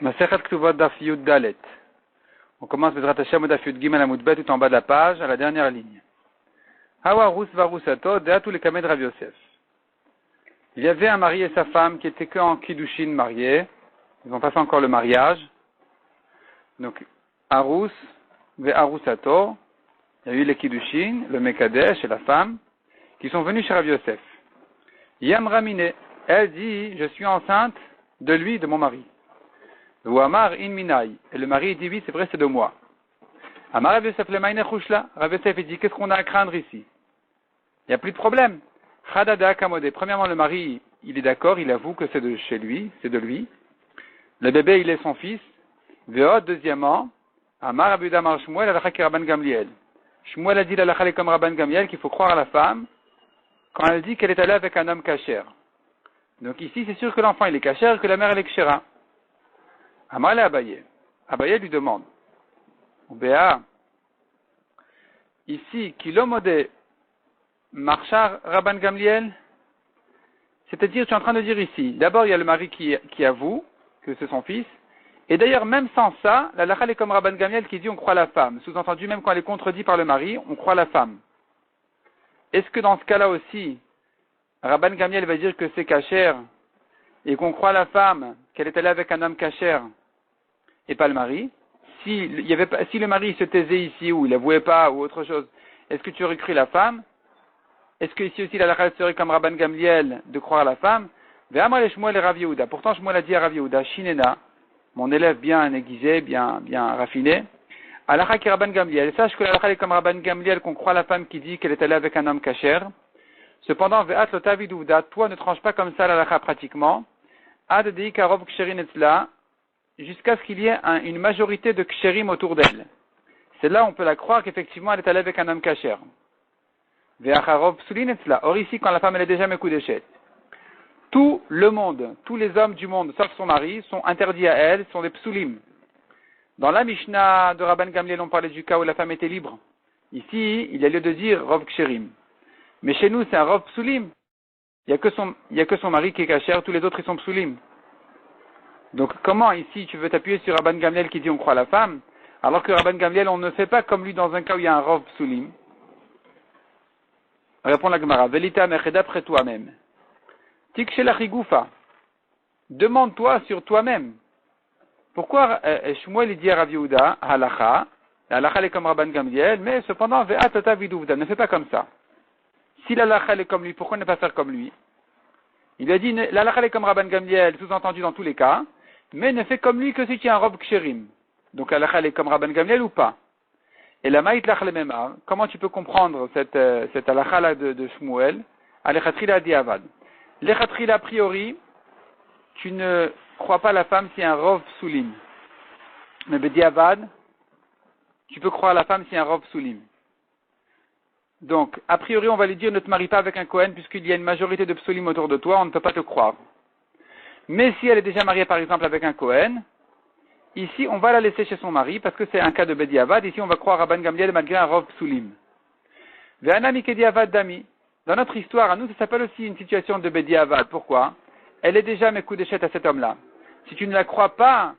Masechet Ktuvot Daf Yud Dalet. On commence Bezrat Hashem Daf Yud Gimel Amud Bet tout en bas de la page, à la dernière ligne. Hawa Rus Varusato Deatu Lekamed Rav Yosef. Il y avait un mari et sa femme qui étaient qu'en Kiddushin mariés. Ils n'ont pas fait encore le mariage. Donc, Arus ve Arusato. Il y a eu les Kiddushin, le Mekadesh et la femme, qui sont venus chez Rav Yosef. Yam Ramine, elle dit, je suis enceinte de lui, de mon mari. Amar in minai. Et le mari dit, oui, c'est vrai, c'est de moi. Amar Rav Yosef le maïne chouchla. Rav Yosef dit, qu'est-ce qu'on a à craindre ici? Il n'y a plus de problème. Chadada kamode. Premièrement, le mari, il est d'accord, il avoue que c'est de chez lui, c'est de lui. Le bébé, il est son fils. Veod, deuxièmement, Amar Rabbi Yehuda Amar Shmuel alakha ki Rabban Gamliel. Shmuel a dit l'alakha comme Rabban Gamliel qu'il faut croire à la femme quand elle dit qu'elle est allée avec un homme kasher. Donc ici, c'est sûr que l'enfant, il est kasher, que la mère, elle est kshera. Amar le Abaye. Abaye lui demande. Béa, ici, kilomode marchar Rabban Gamliel, c'est-à-dire, tu es en train de dire ici, d'abord, il y a le mari qui avoue que c'est son fils, et d'ailleurs, même sans ça, la halakha est comme Rabban Gamliel qui dit on croit la femme. Sous-entendu, même quand elle est contredite par le mari, on croit la femme. Est-ce que dans ce cas-là aussi, Rabban Gamliel va dire que c'est kasher, et qu'on croit la femme, qu'elle est allée avec un homme kasher, et pas le mari? Si le mari se taisait ici, ou il avouait pas, ou autre chose, est-ce que tu aurais cru la femme? Est-ce que ici aussi la halakha serait comme Rabban Gamliel de croire la femme? Ve'amar le Shmuel et Rav Yehuda. Pourtant, Shmuel a dit à Rav Yehuda, Shinena, mon élève bien aiguisé, bien raffiné, halakha ki Rabban Gamliel. Sache que la halakha est comme Rabban Gamliel, qu'on croit la femme qui dit qu'elle est allée avec un homme kasher. Cependant, ve'at lo tavid uvda, toi ne tranche pas comme ça la halakha pratiquement. Ad dei karov ksherin etzla, jusqu'à ce qu'il y ait une majorité de ksherim autour d'elle. C'est là où on peut la croire qu'effectivement elle est allée avec un homme kasher. Ve'acharov psulin etzla. Or ici, quand la femme elle est déjà mekoudeshet, tout le monde, tous les hommes du monde, sauf son mari, sont interdits à elle, sont des psulim. Dans la Mishnah de Rabban Gamliel, on parlait du cas où la femme était libre. Ici, il y a lieu de dire rov ksherim. Mais chez nous, c'est un rov psulim. Il y a que son mari qui est kasher, tous les autres ils sont psulim. Donc comment ici tu veux t'appuyer sur Rabban Gamliel qui dit on croit la femme, alors que Rabban Gamliel on ne fait pas comme lui dans un cas où il y a un rov psulim? Répond la Gemara, Velita mecheda d'après toi-même. Tikshelachigufa. Demande-toi sur toi-même. Pourquoi Shmuel dit à Rav Yehuda, halakha, la halakha est comme Rabban Gamliel, mais cependant, ve'atata viduvda, ne fais pas comme ça. Si la halakha est comme lui, pourquoi ne pas faire comme lui? Il a dit, la halakha est comme Rabban Gamliel, sous-entendu dans tous les cas, mais ne fais comme lui que si tu as un robe ksherim. Donc la halakha est comme Rabban Gamliel ou pas? Et la maït lach le memar, comment tu peux comprendre cette halakha là de Shmuel? Alechatrila diavad. Lechatrila a priori, tu ne crois pas la femme si un rov soulim. Mais bediavad, tu peux croire la femme si un rov soulim. Donc, a priori, on va lui dire ne te marie pas avec un Kohen puisqu'il y a une majorité de psulim autour de toi, on ne peut pas te croire. Mais si elle est déjà mariée par exemple avec un Kohen, ici on va la laisser chez son mari parce que c'est un cas de bediavad, ici on va croire à Rabban Gamliel malgré un rov psulim. Ve'anami kediavad dami. Dans notre histoire, à nous, ça s'appelle aussi une situation de bediavad. Pourquoi? Elle est déjà mekoudeshet à cet homme-là. Si tu ne la crois pas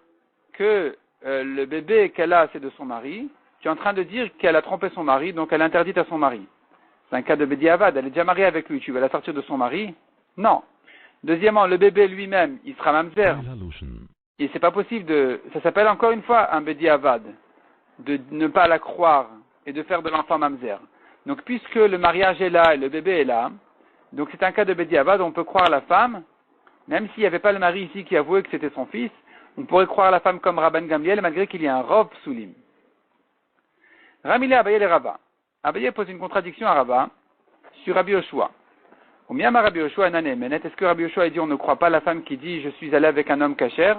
que le bébé qu'elle a, c'est de son mari, tu es en train de dire qu'elle a trompé son mari, donc elle est interdite à son mari. C'est un cas de bediavad, elle est déjà mariée avec lui, tu veux la sortir de son mari? Non. Deuxièmement, le bébé lui-même, il sera mamzer. Et c'est pas possible ça s'appelle encore une fois un bediavad, de ne pas la croire et de faire de l'enfant mamzer. Donc puisque le mariage est là et le bébé est là, donc c'est un cas de bediavad, on peut croire la femme, même s'il n'y avait pas le mari ici qui avouait que c'était son fils, on pourrait croire la femme comme Rabban Gamliel malgré qu'il y a un rov soulim. Ramile Abaye le Rava. Abaye pose une contradiction à Rava sur Rabbi Yoshua. Au miyama Rabbi Yoshua nane menet. Est-ce que Rabbi Yoshua dit on ne croit pas la femme qui dit je suis allé avec un homme kasher?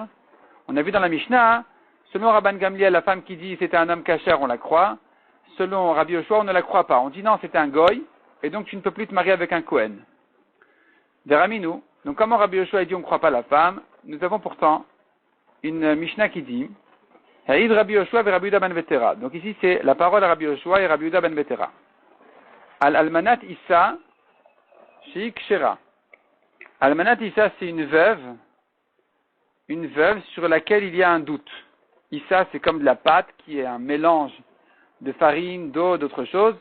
On a vu dans la Mishnah, selon Rabban Gamliel, la femme qui dit c'était un homme kasher, on la croit. Selon Rabbi Yoshua, on ne la croit pas. On dit non, c'était un goy, et donc tu ne peux plus te marier avec un Kohen. Veraminu. Donc comment Rabbi Yoshua dit on ne croit pas la femme? Nous avons pourtant une Mishnah qui dit Haïd Rabbi Yoshua et Rabbi Yehuda ben Vetera. Donc ici c'est la parole à Rabbi Yoshua et Rabbi Yehuda ben Vetera. Al-Almanat Issa Sheik Shera. Almanat Issa c'est une veuve une veuve sur laquelle il y a un doute. Issa, c'est comme de la pâte qui est un mélange de farine, d'eau, d'autres choses.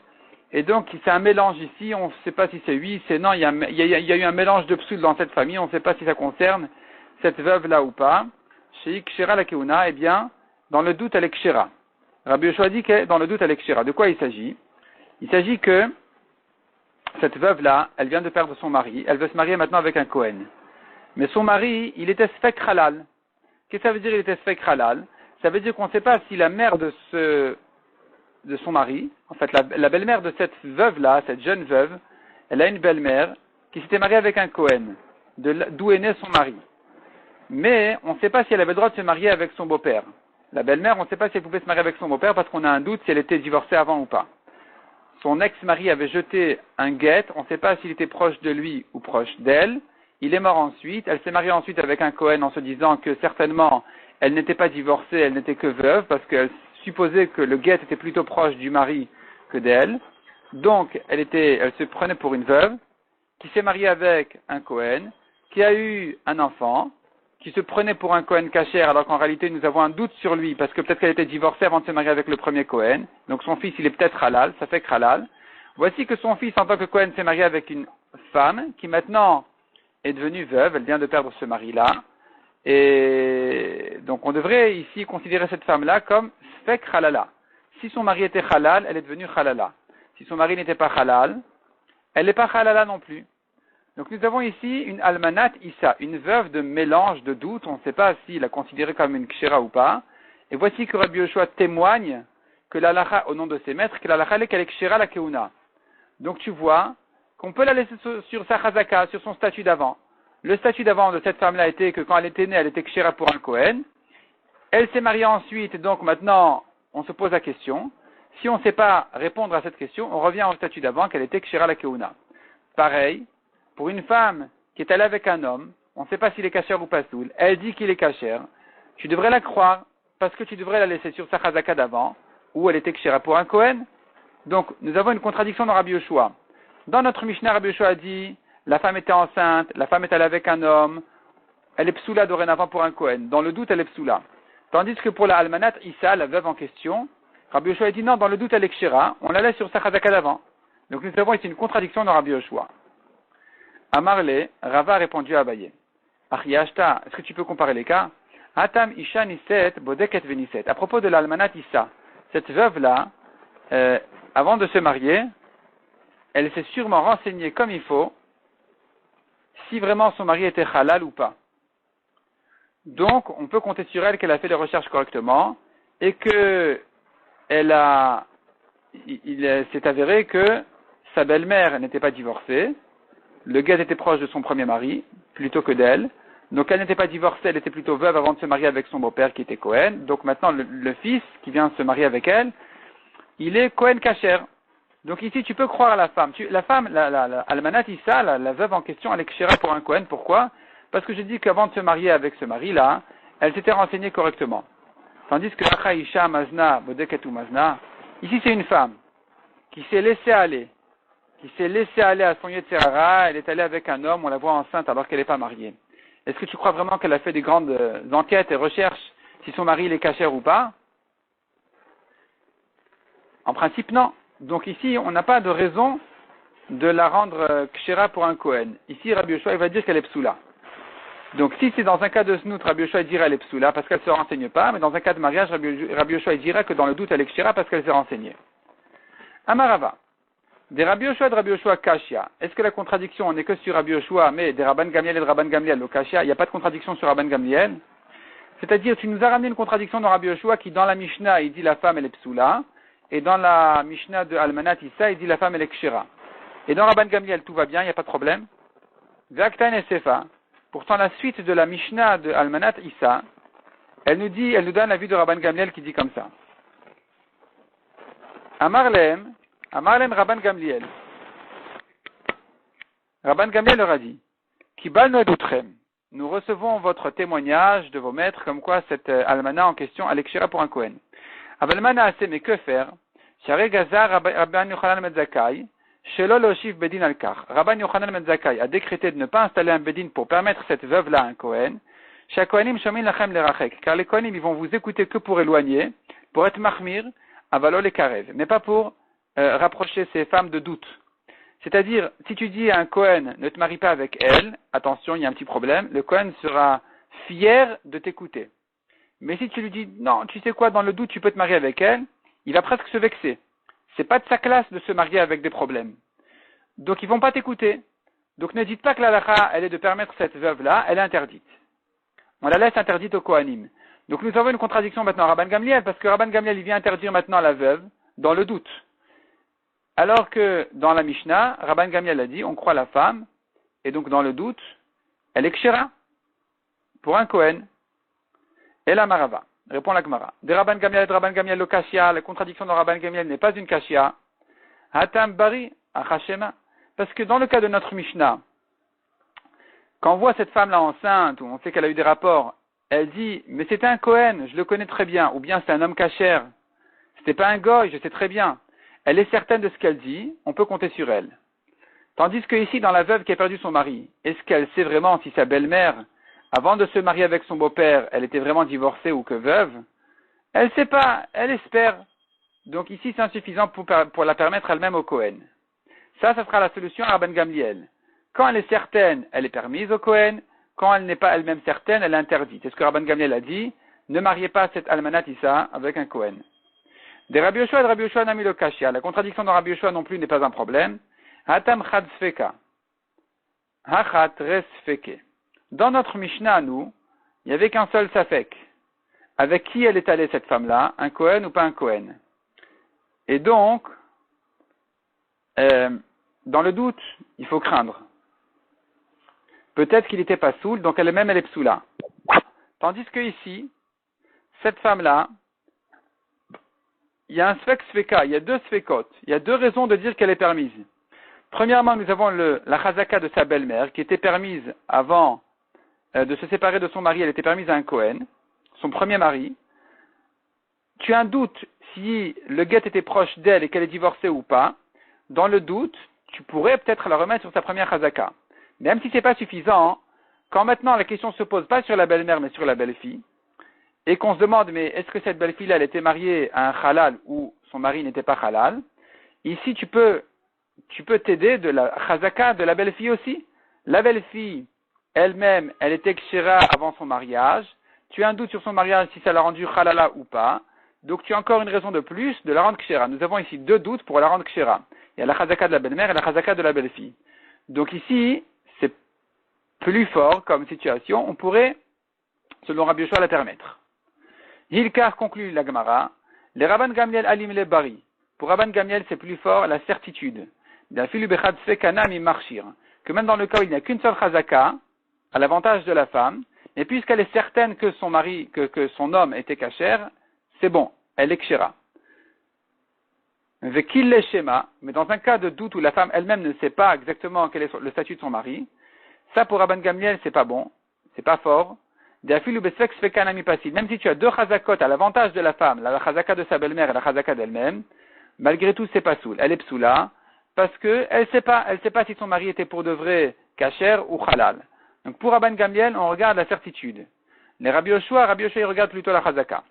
Et donc, c'est un mélange ici, on ne sait pas si c'est oui, c'est non, il y a eu un mélange de psoul dans cette famille, on ne sait pas si ça concerne cette veuve-là ou pas. Chez Ikshera la Keuna, eh bien, dans le doute, elle est Kshera. Rabbi Yoshua dit que dans le doute, elle est Kshera. De quoi il s'agit? Il s'agit que cette veuve-là, elle vient de perdre son mari, elle veut se marier maintenant avec un Kohen. Mais son mari, il était Sfek Halal. Qu'est-ce que ça veut dire, il était Sfek Halal? Ça veut dire qu'on ne sait pas si la mère de son mari, en fait, la belle-mère de cette veuve-là, cette jeune veuve, elle a une belle-mère qui s'était mariée avec un Kohen, d'où est né son mari. Mais on ne sait pas si elle avait le droit de se marier avec son beau-père. La belle-mère, on ne sait pas si elle pouvait se marier avec son beau-père parce qu'on a un doute si elle était divorcée avant ou pas. Son ex-mari avait jeté un guet, on ne sait pas s'il était proche de lui ou proche d'elle. Il est mort ensuite, elle s'est mariée ensuite avec un Kohen en se disant que certainement elle n'était pas divorcée, elle n'était que veuve parce qu'elle supposait que le guet était plutôt proche du mari que d'elle. Donc elle se prenait pour une veuve qui s'est mariée avec un Kohen, qui a eu un enfant, qui se prenait pour un Kohen kasher alors qu'en réalité nous avons un doute sur lui parce que peut-être qu'elle était divorcée avant de se marier avec le premier Kohen. Donc son fils il est peut-être halal, ça fait halal. Voici que son fils en tant que Kohen s'est marié avec une femme qui maintenant est devenue veuve, elle vient de perdre ce mari-là. Et donc on devrait ici considérer cette femme-là comme Sfek halala. Si son mari était halal, elle est devenue halala. Si son mari n'était pas halal, elle n'est pas halala non plus. Donc nous avons ici une almanat Issa, une veuve de mélange, de doute, on ne sait pas s'il la considérée comme une kshera ou pas. Et voici que Rabbi Yoshua témoigne que l'alacha, au nom de ses maîtres, que l'alacha est qu'elle est kshera la keuna. Donc tu vois qu'on peut la laisser sur sa chazaka, sur son statut d'avant. Le statut d'avant de cette femme-là était que quand elle était née, elle était kshera pour un Kohen. Elle s'est mariée ensuite, donc maintenant on se pose la question. Si on ne sait pas répondre à cette question, on revient au statut d'avant qu'elle était kshera la keuna. Pareil. Pour une femme qui est allée avec un homme, on ne sait pas s'il est kasher ou pas soul, elle dit qu'il est kasher, tu devrais la croire, parce que tu devrais la laisser sur sa chazaka d'avant, où elle était kshera pour un Kohen. Donc, nous avons une contradiction dans Rabbi Yoshua. Dans notre Mishnah, Rabbi Yoshua a dit, la femme était enceinte, la femme est allée avec un homme, elle est psoula dorénavant pour un Kohen. Dans le doute, elle est psoula. Tandis que pour la almanat Issa, la veuve en question, Rabbi Yoshua a dit non, dans le doute, elle est kshera, on la laisse sur sa chazaka d'avant. Donc, nous avons ici une contradiction dans Rabbi Yoshua. Amarle, Rava a répondu à Abaye. Achiyashta, est-ce que tu peux comparer les cas? Atam Isha Niset, Bodeket Veniset. À propos de l'almanat Issa, cette veuve-là, avant de se marier, elle s'est sûrement renseignée comme il faut si vraiment son mari était halal ou pas. Donc, on peut compter sur elle qu'elle a fait les recherches correctement et que il s'est avéré que sa belle-mère n'était pas divorcée. Le guet était proche de son premier mari, plutôt que d'elle. Donc elle n'était pas divorcée, elle était plutôt veuve avant de se marier avec son beau-père qui était Kohen. Donc maintenant, le fils qui vient se marier avec elle, il est Kohen Kasher. Donc ici, tu peux croire à la femme. La Almanat Issa, la veuve en question, elle est Kshera pour un Kohen. Pourquoi? Parce que je dis qu'avant de se marier avec ce mari-là, elle s'était renseignée correctement. Tandis que Acha Isha Mazna, Bodeket ou Mazna, ici c'est une femme qui s'est laissée aller. Qui s'est laissée aller à son Yetzerara, elle est allée avec un homme, on la voit enceinte alors qu'elle n'est pas mariée. Est-ce que tu crois vraiment qu'elle a fait des grandes enquêtes et recherches si son mari est kasher ou pas? En principe, non. Donc ici, on n'a pas de raison de la rendre kshera pour un Kohen. Ici, Rabbi Yoshua, il va dire qu'elle est psoula. Donc si c'est dans un cas de snout, Rabbi Yoshua dira qu'elle est psoula parce qu'elle ne se renseigne pas, mais dans un cas de mariage, Rabbi Yoshua dira que dans le doute, elle est kshera parce qu'elle s'est renseignée. Amarava. Des Rabbi Yoshua et de Rabbi Yoshua Kashia. Est-ce que la contradiction n'est que sur Rabbi Yoshua, mais des Rabban Gamliel et de Rabban Gamliel, le Kashia, il n'y a pas de contradiction sur Rabban Gamliel? C'est-à-dire, tu nous as ramené une contradiction dans Rabbi Yoshua qui, dans la Mishnah, il dit la femme elle est psoula, et dans la Mishnah de Almanat Issa, il dit la femme elle est kshera. Et dans Rabban Gamliel, tout va bien, il n'y a pas de problème. Ve'aktan et Sefa. Pourtant, la suite de la Mishnah de Almanat Issa, elle nous donne la vue de Rabban Gamliel qui dit comme ça. Amarlem Rabban Gamliel. Rabban Gamliel leur a dit, Kibal noedutrem, nous recevons votre témoignage de vos maîtres comme quoi cette almana en question elle est kshera pour un Kohen. Avalmana assez, mais que faire? Share Gazar Rabban Yochanan Medzakai, Shelo Loshif Bedin Alkar. Rabban Yochanan Medzakai a décrété de ne pas installer un Bedin pour permettre cette veuve-là à un Kohen. Shakohanim shomin lachem lerachek. Car les Kohanim, ils vont vous écouter que pour éloigner, pour être mahmir, avalo les karev, mais pas pour rapprocher ces femmes de doute. C'est-à-dire, si tu dis à un Kohen, ne te marie pas avec elle, attention, il y a un petit problème, le Kohen sera fier de t'écouter. Mais si tu lui dis, non, tu sais quoi, dans le doute, tu peux te marier avec elle, il va presque se vexer. C'est pas de sa classe de se marier avec des problèmes. Donc, ils vont pas t'écouter. Donc, ne dites pas que la halakha, elle est de permettre cette veuve-là, elle est interdite. On la laisse interdite au Kohanim. Donc, nous avons une contradiction maintenant à Rabban Gamliel, parce que Rabban Gamliel, il vient interdire maintenant la veuve dans le doute. Alors que dans la Mishnah, Rabban Gamliel a dit, on croit la femme, et donc dans le doute, elle est kshera pour un Kohen. Et la Marava, répond la Gemara. De Rabban Gamliel et de Rabban Gamliel le kashia, la contradiction de Rabban Gamliel n'est pas une kashia. Hatam bari achashema. Parce que dans le cas de notre Mishnah, quand on voit cette femme-là enceinte, ou on sait qu'elle a eu des rapports, elle dit, mais c'était un Kohen, je le connais très bien, ou bien c'est un homme kasher, c'était pas un goy, je sais très bien. Elle est certaine de ce qu'elle dit, on peut compter sur elle. Tandis que ici, dans la veuve qui a perdu son mari, est-ce qu'elle sait vraiment si sa belle-mère, avant de se marier avec son beau-père, elle était vraiment divorcée ou que veuve? Elle ne sait pas, elle espère. Donc ici, c'est insuffisant pour la permettre elle-même au Kohen. Ça sera la solution à Rabban Gamliel. Quand elle est certaine, elle est permise au Kohen. Quand elle n'est pas elle-même certaine, elle est interdite. C'est ce que Rabban Gamliel a dit. Ne mariez pas cette almanat Issa avec un Kohen. Des Rabbi Yoshua et de Rabbi Yoshua Nami lo kashia. La contradiction de Rabbi Yoshua non plus n'est pas un problème. Hatam chad sfeka. Hachat res feke. Dans notre Mishnah, nous, il n'y avait qu'un seul safek. Avec qui elle est allée, cette femme-là? Un Kohen ou pas un Kohen? Et donc, dans le doute, il faut craindre. Peut-être qu'il n'était pas soul, donc elle-même, elle est psoula. Tandis que ici, cette femme-là, il y a un sfek-sfeka, il y a deux sfekot, il y a deux raisons de dire qu'elle est permise. Premièrement, nous avons la chazaka de sa belle-mère, qui était permise avant de se séparer de son mari, elle était permise à un Kohen, son premier mari. Tu as un doute si le guet était proche d'elle et qu'elle est divorcée ou pas. Dans le doute, tu pourrais peut-être la remettre sur sa première chazaka. Même si c'est pas suffisant, quand maintenant la question se pose pas sur la belle-mère mais sur la belle-fille, et qu'on se demande mais est-ce que cette belle-fille-là elle était mariée à un halal ou son mari n'était pas halal, ici tu peux t'aider de la chazaka de la belle-fille aussi. La belle-fille elle-même, elle était kshera avant son mariage. Tu as un doute sur son mariage si ça l'a rendue halala ou pas. Donc tu as encore une raison de plus de la rendre kshera. Nous avons ici deux doutes pour la rendre kshera. Il y a la chazaka de la belle-mère et la chazaka de la belle-fille. Donc ici, c'est plus fort comme situation. On pourrait, selon Rabbi Yoshua, la permettre. Hilkar conclut la Gemara. Les Rabban Gamliel alim le bari. Pour Rabban Gamliel, c'est plus fort la certitude. Que même dans le cas où il n'y a qu'une seule chazaka, à l'avantage de la femme, mais puisqu'elle est certaine que son mari, que son homme était kasher, c'est bon, elle est kshera. Vekil le shema, mais dans un cas de doute où la femme elle-même ne sait pas exactement quel est le statut de son mari, ça pour Rabban Gamliel c'est pas bon, c'est pas fort. Même si tu as deux chazakot à l'avantage de la femme, la chazaka de sa belle-mère et la chazaka d'elle-même, malgré tout c'est pas soul, elle est psoula, parce que elle sait pas si son mari était pour de vrai kasher ou halal. Donc pour Rabban Gamliel, on regarde la certitude. Les Rabbi Yoshua, il regarde plutôt la chazaka.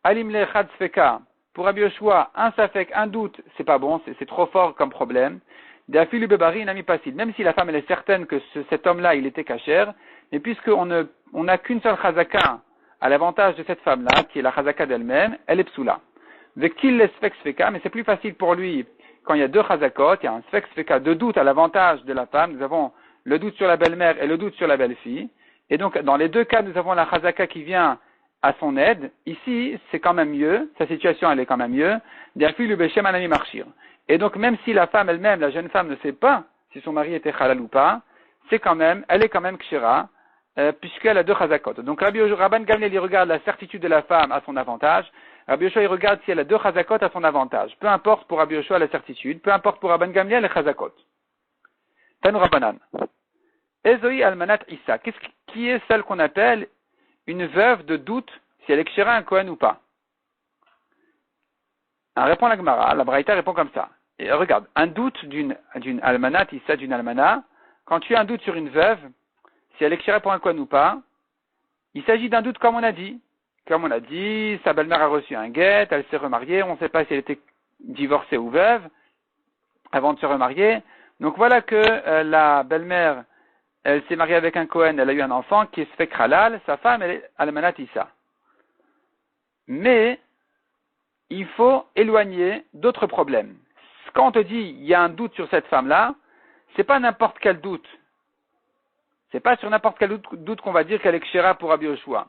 Alim le chad sfeka. Pour Rabbi Yoshua, un safek, un doute, c'est pas bon, c'est trop fort comme problème. D'afilu bebari nami pasil. Même si la femme elle est certaine que cet homme-là il était kasher, mais puisqu'on n'a qu'une seule chazaka à l'avantage de cette femme-là, qui est la chazaka d'elle-même, elle est psoula. Vekil le sfek sfeka, mais c'est plus facile pour lui quand il y a deux chazakot, il y a un sfek sfeka, deux doutes à l'avantage de la femme. Nous avons le doute sur la belle-mère et le doute sur la belle-fille. Et donc, dans les deux cas, nous avons la chazaka qui vient à son aide. Ici, c'est quand même mieux. Sa situation, elle est quand même mieux. Et donc, même si la femme elle-même, la jeune femme, ne sait pas si son mari était halal ou pas, elle est quand même kshira, puisqu'elle a deux chazakot. Donc, Rabban Gamliel, il regarde la certitude de la femme à son avantage. Rabbi Yoshua, il regarde si elle a deux chazakot à son avantage. Peu importe pour Rabbi Yoshua la certitude, peu importe pour Rabban Gamliel les chazakot. Tanu Rabbanan. Ezoi almanat Issa. Qui est celle qu'on appelle une veuve de doute si elle est kshera un Kohen ou pas? Répond la Gemara, la Braïta répond comme ça. Et regarde, un doute d'une almanat Issa, d'une almana, quand tu as un doute sur une veuve, si elle est kshera pour un Kohen ou pas, Il s'agit d'un doute comme on a dit. Comme on a dit, sa belle-mère a reçu un guet, elle s'est remariée, on ne sait pas si elle était divorcée ou veuve avant de se remarier. Donc voilà que la belle-mère, elle s'est mariée avec un Kohen, elle a eu un enfant qui se fait halal, sa femme, elle est almanat issa. Mais il faut éloigner d'autres problèmes. Quand on te dit il y a un doute sur cette femme-là, c'est pas n'importe quel doute. C'est pas sur n'importe quel doute qu'on va dire qu'elle est kshera pour Rabbi Yoshua.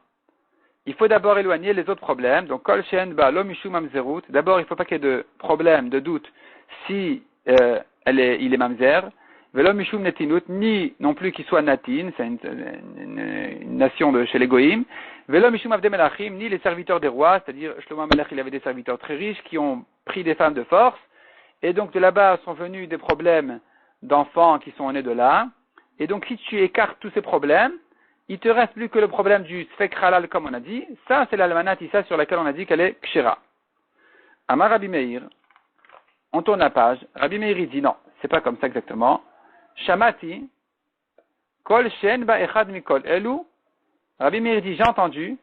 Il faut d'abord éloigner les autres problèmes. Donc, kol shen ba lo mishum mamzerut. D'abord, il ne faut pas qu'il y ait de problème, de doute, si il est mamzer. Velo mishum netinut, ni non plus qu'il soit natin, c'est une nation de chez les goïm. Velo mishum avde melachim, ni les serviteurs des rois, c'est-à-dire Shlomo Melech, il avait des serviteurs très riches qui ont pris des femmes de force. Et donc, de là-bas sont venus des problèmes d'enfants qui sont nés de là. Et donc, si tu écartes tous ces problèmes, il te reste plus que le problème du sfek halal, comme on a dit. Ça, c'est l'almanat issa sur laquelle on a dit qu'elle est kshera. Amar Rabbi Meir, on tourne la page. Rabbi Meir, il dit non, c'est pas comme ça exactement. Shamati, kol shen ba echad mikol elu. Rabbi Meir dit, j'ai entendu,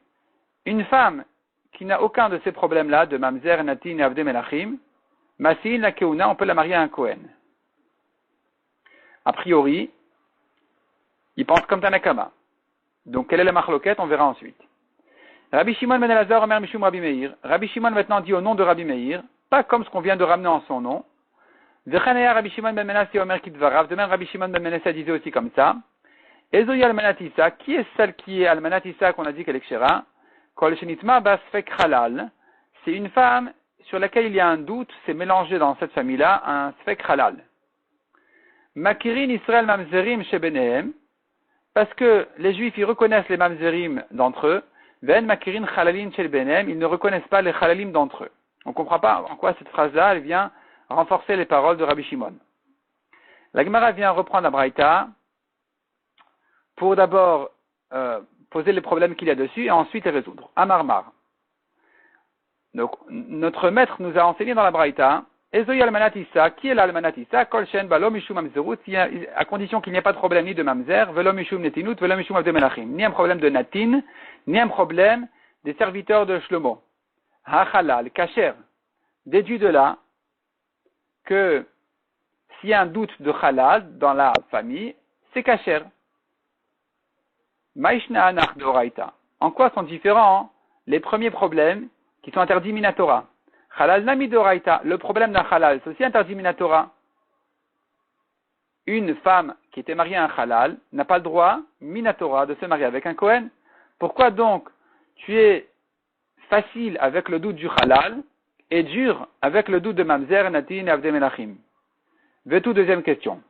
une femme qui n'a aucun de ces problèmes-là, de mamzer, natin et avde melachim, masin la keuna, on peut la marier à un Kohen. A priori, il pense comme Tanakama. Donc, quelle est la marloquette? On verra ensuite. Rabbi Shimon ben Elazar, Omer Mishum Rabbi Meir. Rabbi Shimon maintenant dit au nom de Rabbi Meir, pas comme ce qu'on vient de ramener en son nom. Vechanea Rabbi Shimon ben Menasseh Omer Kitvarav. De même, Rabbi Shimon ben Menasseh disait aussi comme ça. Ezoy Almanatissa. Qui est celle qui est Almanatissa qu'on a dit qu'elle est kshera? Kol Shenitma Basfek Halal. C'est une femme sur laquelle il y a un doute, c'est mélangé dans cette famille-là, un Sfek Halal. Makirin Israël Mamzerim Shebenehem. Parce que les Juifs, ils reconnaissent les mamzerim d'entre eux. Ven makirin chalalin shel benem, ils ne reconnaissent pas les chalalim d'entre eux. On ne comprend pas en quoi cette phrase-là, elle vient renforcer les paroles de Rabbi Shimon. La Gemara vient reprendre la Braïta pour d'abord poser les problèmes qu'il y a dessus et ensuite les résoudre. Amarmar. Donc, notre maître nous a enseigné dans la Braïta, Ezoy almanatissa, qui est l'almanatissa? Kol shen balo mishum mamzerut, à condition qu'il n'y ait pas de problème ni de mamzer, velo mishum netinut, velo mishum avde melachim, ni un problème de natin, ni un problème des serviteurs de Shlomo. Ha-halal, kasher, déduit de là que s'il y a un doute de halal dans la famille, c'est kasher. Maishna anach de oraita. En quoi sont différents les premiers problèmes qui sont interdits minatora? Halal nami doraita, le problème d'un halal, c'est aussi interdit minatora. Une femme qui était mariée à un halal n'a pas le droit, minatora, de se marier avec un Kohen. Pourquoi donc tu es facile avec le doute du halal et dur avec le doute de mamzer, natin et avde melachim? Vetou, deuxième question.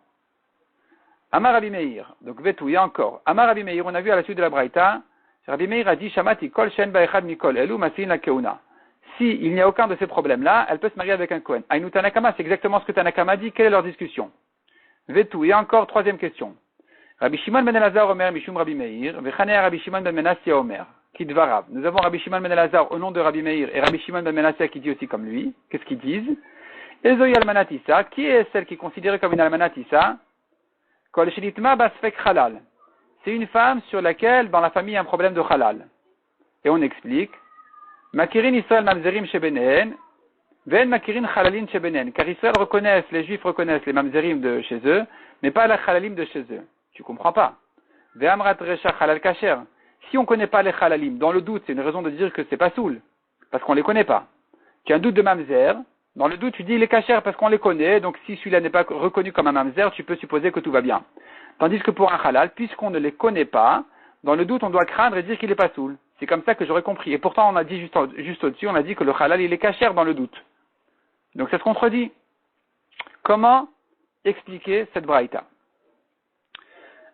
Amar Rabbi Meir, donc Vetou, il y a encore. Amar Rabbi Meir, on a vu à la suite de la Braïta, Rabbi Meir a dit, Shamati kol shen ba'echad mikol elu masin la keuna. Si il n'y a aucun de ces problèmes-là, elle peut se marier avec un Kohen. Aïnou Tanakama, c'est exactement ce que Tanakama dit. Quelle est leur discussion? Vetou. Et encore, troisième question. Rabbi Shimon ben Elazar Omer Mishum Rabbi Meir, Vechanea Rabbi Shimon ben Menasseh Omer, Kidvarav. Nous avons Rabbi Shimon ben Elazar au nom de Rabbi Meir et Rabbi Shimon ben Menasseh qui dit aussi comme lui. Qu'est-ce qu'ils disent? Ezoy almanatissa. Qui est celle qui est considérée comme une almanatissa? Kol shenitma basfek halal. C'est une femme sur laquelle, dans la famille, il y a un problème de halal. Et on explique. Makirin Israël mamzerim shebenehen, ven makirin chalalin shebenehen. Car Israël reconnaissent, les Juifs reconnaissent les mamzerim de chez eux, mais pas la chalalim de chez eux. Tu comprends pas? Ve'amrat resha halal kasher. Si on ne connaît pas les chalalim, dans le doute, c'est une raison de dire que c'est pas soul, parce qu'on les connaît pas. Tu as un doute de mamzer, dans le doute, tu dis il est kasher parce qu'on les connaît, donc si celui-là n'est pas reconnu comme un mamzer, tu peux supposer que tout va bien. Tandis que pour un halal, puisqu'on ne les connaît pas, dans le doute, on doit craindre et dire qu'il est pas soul. C'est comme ça que j'aurais compris. Et pourtant, on a dit juste au-dessus, on a dit que le halal, il est kasher dans le doute. Donc ça se contredit. Comment expliquer cette braïta?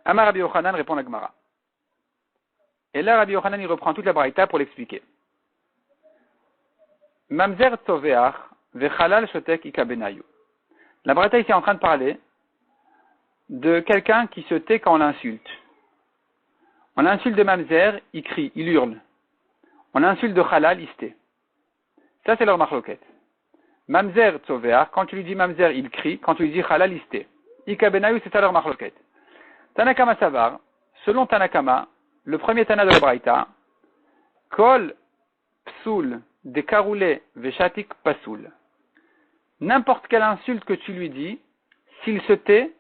Amar Rabbi Yochanan répond à la Gemara. Et là, Rabbi Yochanan, il reprend toute la braïta pour l'expliquer. Mamzer toveach vechalal shotek ikabenayu. La braïta ici est en train de parler de quelqu'un qui se tait quand on l'insulte. On l'insulte de mamzer, il crie, il hurle. On l'insulte de halal, il se tait. Ça, c'est leur marloquette. Mamzer tzoveach, quand tu lui dis mamzer, il crie. Quand tu lui dis halal, il se tait. Ikabenayu, c'est ça leur marloquette. Tanakama savar, selon Tanakama, le premier Tana de la Braïta, Kol psoul de karoulé veshatik pasoul. N'importe quelle insulte que tu lui dis, s'il se tait,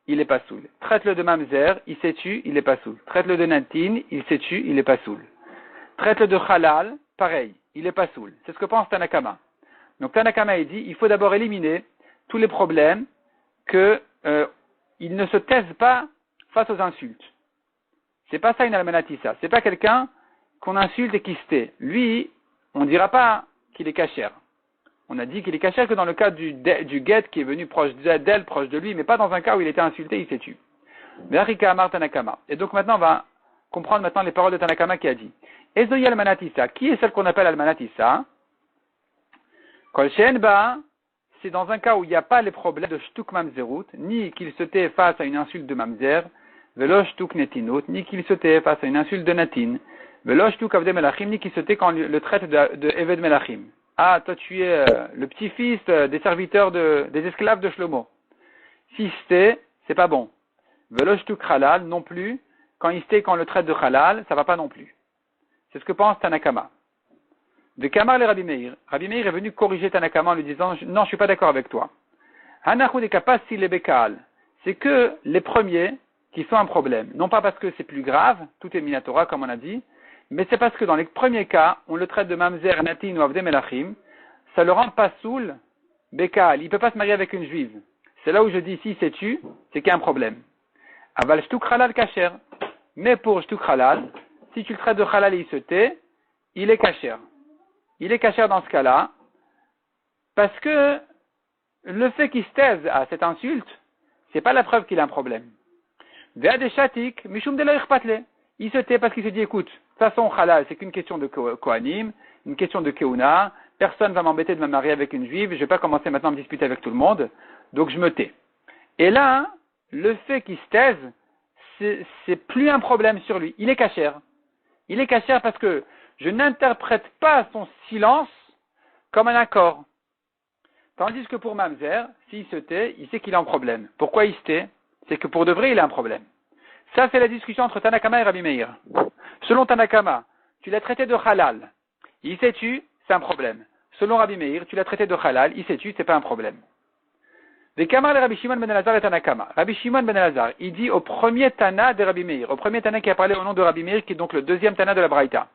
il est pasoul. Traite-le de mamzer, il s'est tu, il est pasoul. Traite-le de natine, il s'est tu, il est pasoul. Traite-le de halal, pareil, il est pasoul. C'est ce que pense Tanakama. Donc Tanakama il dit, il faut d'abord éliminer tous les problèmes que il ne se taise pas face aux insultes. C'est pas ça une almanatissa. C'est pas quelqu'un qu'on insulte et qui se tait. Lui, on ne dira pas qu'il est cachère. On a dit qu'il est cachère que dans le cas du guet qui est venu proche d'elle, proche de lui, mais pas dans un cas où il était insulté, il s'est tué. Verika Amar Tanakama. Et donc maintenant, on va comprendre maintenant les paroles de Tanakama qui a dit Ezoyi almanatissa. Qui est celle qu'on appelle almanatissa? Kol Shenba, c'est dans un cas où il n'y a pas les problèmes de shtuk mamzerut, ni qu'il se tait face à une insulte de mamzer, velo shtuk netinut, ni qu'il se tait face à une insulte de natin, velo shtuk avde melachim, ni qu'il se tait quand le traite de eved melachim. Ah, toi tu es le petit-fils des serviteurs des esclaves de Shlomo. Si se tait, c'est pas bon. Velo shtuk halal, non plus, quand il se tait quand le traite de halal, ça va pas non plus. C'est ce que pense Tanakama. De Kamar le Rabbi Meir. Rabbi Meir est venu corriger Tanakama en lui disant non, je suis pas d'accord avec toi. Hanachu de kapas si le bekal. C'est que les premiers qui sont un problème. Non pas parce que c'est plus grave, tout est minatora comme on a dit, mais c'est parce que dans les premiers cas, on le traite de mamzer, natin ou avde melachim, ça le rend pas soul, bekal. Il peut pas se marier avec une juive. C'est là où je dis si c'est tu, c'est qu'il y a un problème. Aval shtuk halal kasher. Mais pour shtuk halal, si tu le traites de halal et il se tait, il est kasher. Il est kasher dans ce cas-là, parce que le fait qu'il se taise à cette insulte, c'est pas la preuve qu'il a un problème. Ve'adeshatik, mishum de l'oirpatle. Il se tait parce qu'il se dit, écoute, de toute façon, halal, c'est qu'une question de kohanim, une question de keuna, personne va m'embêter de me marier avec une juive, je vais pas commencer maintenant à me disputer avec tout le monde, donc je me tais. Et là, le fait qu'il se taise, c'est plus un problème sur lui. Il est kasher. Il est kasher parce que je n'interprète pas son silence comme un accord. Tandis que pour Mamzer, s'il se tait, il sait qu'il a un problème. Pourquoi il se tait? C'est que pour de vrai, il a un problème. Ça, c'est la discussion entre Tanakama et Rabbi Meir. Selon Tanakama, tu l'as traité de halal. Il s'est tu, c'est un problème. Selon Rabbi Meir, tu l'as traité de halal, il s'est tu, c'est pas un problème. Des Kamar et Rabbi Shimon ben Elazar et Tanakama. Rabbi Shimon ben Elazar, il dit au premier Tana de Rabbi Meir, au premier Tana qui a parlé au nom de Rabbi Meir, qui est donc le deuxième Tana de la Braïta.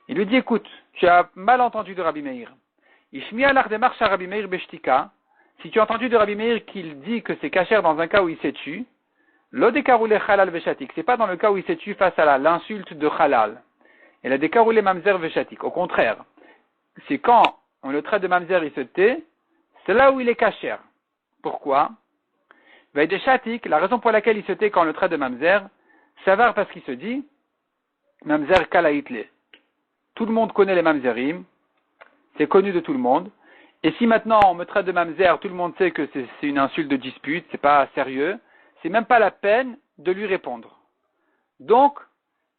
Il lui dit, écoute, tu as mal entendu de Rabbi Meir. Ishmiya l'art démarche à Rabbi Meir beshtika. Si tu as entendu de Rabbi Meir qu'il dit que c'est kasher dans un cas où il s'est tu, lo dekaroulé halal veshatik. C'est pas dans le cas où il s'est tu face à l'insulte de halal. Et la dekaroulé mamzer veshatik. Au contraire, c'est quand on le traite de mamzer, il se tait, c'est là où il est kasher. Pourquoi? Veshatik, la raison pour laquelle il se tait quand on le traite de mamzer, ça va parce qu'il se dit, mamzer kalaïtle. Tout le monde connaît les mamzerim, c'est connu de tout le monde. Et si maintenant on me traite de mamzer, tout le monde sait que c'est une insulte de dispute, c'est pas sérieux, c'est même pas la peine de lui répondre. Donc,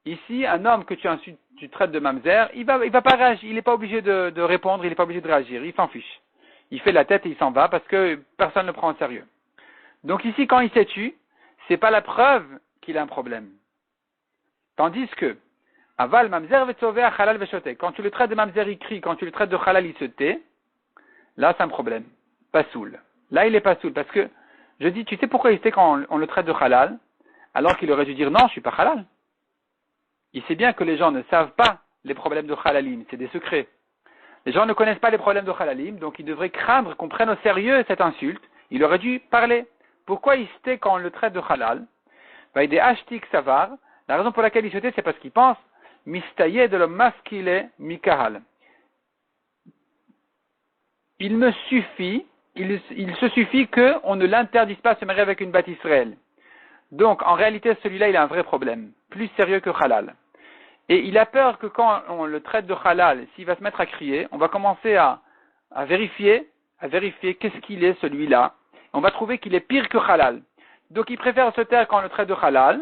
ici, un homme que tu traites de mamzer, il va pas réagir, il n'est pas obligé de répondre, il n'est pas obligé de réagir, il s'en fiche. Il fait la tête et il s'en va parce que personne ne le prend au sérieux. Donc ici, quand il s'est tu, c'est pas la preuve qu'il a un problème. Tandis que, aval mamzer vetzové halal veshotek. Quand tu le traites de mamzer, il crie. Quand tu le traites de halal, il se tait. Là, c'est un problème. Pas soul. Là, il est pas soul. Parce que, je dis, tu sais pourquoi il se tait quand on le traite de halal? Alors qu'il aurait dû dire, non, je suis pas halal. Il sait bien que les gens ne savent pas les problèmes de halalim. C'est des secrets. Les gens ne connaissent pas les problèmes de halalim, donc ils devraient craindre qu'on prenne au sérieux cette insulte. Il aurait dû parler. Pourquoi il se tait quand on le traite de halal? Des ashtik savar. La raison pour laquelle il se tait, c'est parce qu'il pense mistaye de l'homme maskile mikahal. Il me suffit, il se suffit qu'on ne l'interdise pas de se marier avec une bâtisse Israël. Donc, en réalité, celui-là, il a un vrai problème, plus sérieux que halal. Et il a peur que quand on le traite de halal, s'il va se mettre à crier, on va commencer à vérifier qu'est-ce qu'il est, celui-là. On va trouver qu'il est pire que halal. Donc, il préfère se taire quand on le traite de halal,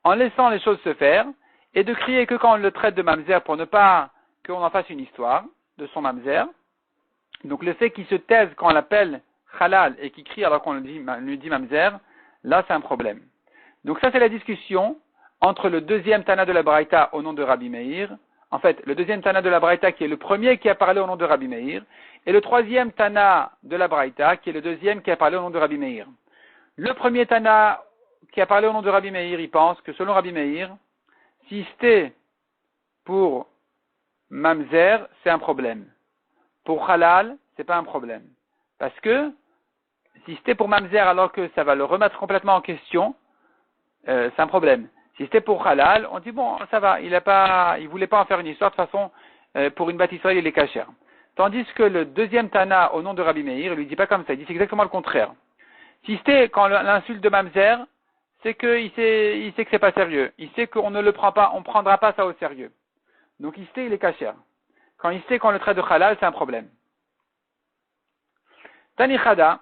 en laissant les choses se faire, et de crier que quand on le traite de mamzer pour ne pas qu'on en fasse une histoire de son mamzer. Donc le fait qu'il se taise quand on l'appelle halal et qu'il crie alors qu'on lui dit mamzer, là c'est un problème. Donc ça c'est la discussion entre le deuxième Tana de la Braïta au nom de Rabbi Meir, en fait, le deuxième Tana de la Braïta qui est le premier qui a parlé au nom de Rabbi Meir, et le troisième Tana de la Braïta qui est le deuxième qui a parlé au nom de Rabbi Meir. Le premier Tana qui a parlé au nom de Rabbi Meir, il pense que selon Rabbi Meir, si c'était pour Mamzer, c'est un problème. Pour Halal, c'est pas un problème. Parce que si c'était pour Mamzer alors que ça va le remettre complètement en question, c'est un problème. Si c'était pour Halal, on dit bon, ça va, il voulait pas en faire une histoire, de toute façon, pour une bâtisserie, il est cachère. Tandis que le deuxième Tana au nom de Rabbi Meir, il lui dit pas comme ça, il dit c'est exactement le contraire. Si c'était quand l'insulte de Mamzer, c'est qu'il sait que c'est pas sérieux. Il sait qu'on ne le prend pas, on prendra pas ça au sérieux. Donc il sait, il est cachère. Quand il sait qu'on le traite de Halal, c'est un problème. Tani Chada,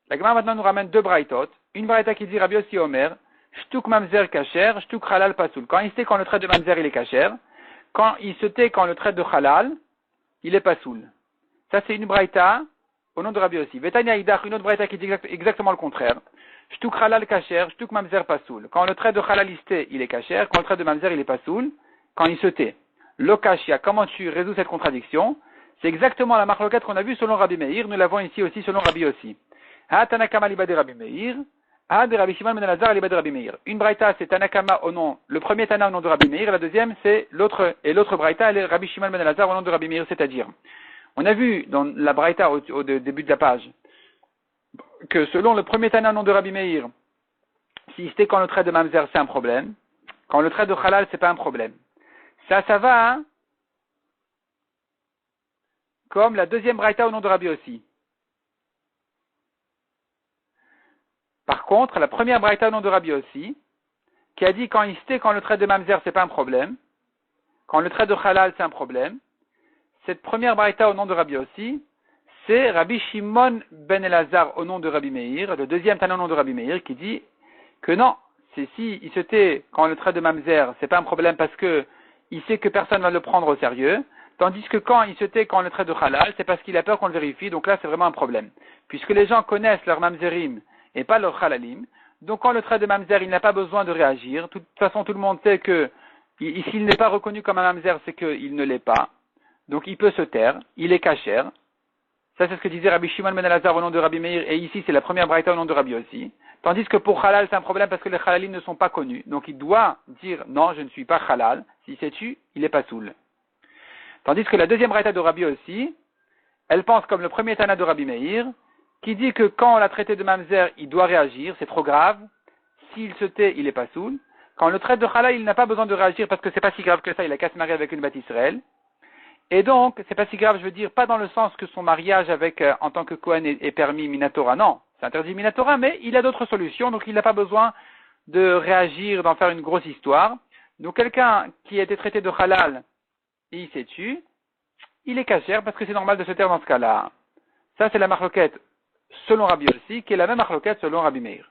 la Gemara maintenant nous ramène deux braïtot. Une braïta qui dit Rabbi Yossi Omer, Shtuk Mamzer kacher, Shtuk Halal pasoul. Quand il sait qu'on le traite de Mamzer, il est kacher. Quand il se tait qu'on le traite de Halal, il est pasoul. Ça c'est une braïta au nom de Rabbi Yossi. Vetania Idach, une autre braïta qui dit exactement le contraire. Shtuk Halal kacher, Shtuk Mamzer pasoul. Quand on le traite de Halal il est kacher. Quand on le traite de Mamzer, il est pasoul. Quand il se tait. Lokashia, comment tu résous cette contradiction? C'est exactement la marloquette qu'on a vue selon Rabbi Meir. Nous l'avons ici aussi selon Rabbi Yossi. Ha Tanakama libade Rabbi Meir. Ha de Rabbi Shimon ben Elazar libade Rabbi Meir. Une braïta c'est Tanakama au nom, le premier Tana au nom de Rabbi Meir. La deuxième c'est l'autre, et l'autre braïta elle est Rabbi Shimon ben Elazar au nom de Rabbi Meir. C'est-à-dire, on a vu dans la braïta au début de la page que selon le premier Tana au nom de Rabbi Meir, si c'était quand le trait de Mamzer c'est un problème, quand le trait de Halal c'est pas un problème. Ça va, hein, comme la deuxième braïta au nom de Rabbi Yossi. Par contre, la première braïta au nom de Rabbi Yossi, qui a dit quand le trait de Mamzer c'est pas un problème, quand le trait de Halal c'est un problème, cette première braïta au nom de Rabbi Yossi, c'est Rabbi Shimon ben Elazar au nom de Rabbi Meir, le deuxième Tana au nom de Rabbi Meir, qui dit que non, c'est si il se tait quand le trait de Mamzer c'est pas un problème parce que il sait que personne va le prendre au sérieux, tandis que quand il se tait quand le trait de Halal, c'est parce qu'il a peur qu'on le vérifie, donc là c'est vraiment un problème. Puisque les gens connaissent leur Mamzerim et pas leur Halalim, donc quand le trait de Mamzer il n'a pas besoin de réagir, de toute façon tout le monde sait que s'il n'est pas reconnu comme un Mamzer, c'est qu'il ne l'est pas, donc il peut se taire, il est cachère. Ça c'est ce que disait Rabbi Shimon ben Elazar au nom de Rabbi Meir, et ici c'est la première braïta au nom de Rabbi Yossi. Tandis que pour Halal, c'est un problème parce que les Halalim ne sont pas connus. Donc il doit dire, non, je ne suis pas Halal. Si c'est tu, il est pas soul. Tandis que la deuxième braïta de Rabbi Yossi, elle pense comme le premier Tana de Rabbi Meir, qui dit que quand on l'a traité de Mamzer, il doit réagir, c'est trop grave. S'il se tait, il est pas soul. Quand on le traite de Halal, il n'a pas besoin de réagir parce que c'est pas si grave que ça, il a qu'à se marier avec une Bat Israël. Et donc, c'est pas si grave, je veux dire, pas dans le sens que son mariage avec, en tant que Kohen est permis Minatora, non. C'est interdit Minatora, mais il a d'autres solutions, donc il n'a pas besoin de réagir, d'en faire une grosse histoire. Donc quelqu'un qui a été traité de halal et il s'est tué, il est cachère parce que c'est normal de se taire dans ce cas-là. Ça c'est la marloquette selon Rabbi Yossi, qui est la même marloquette selon Rabbi Meir.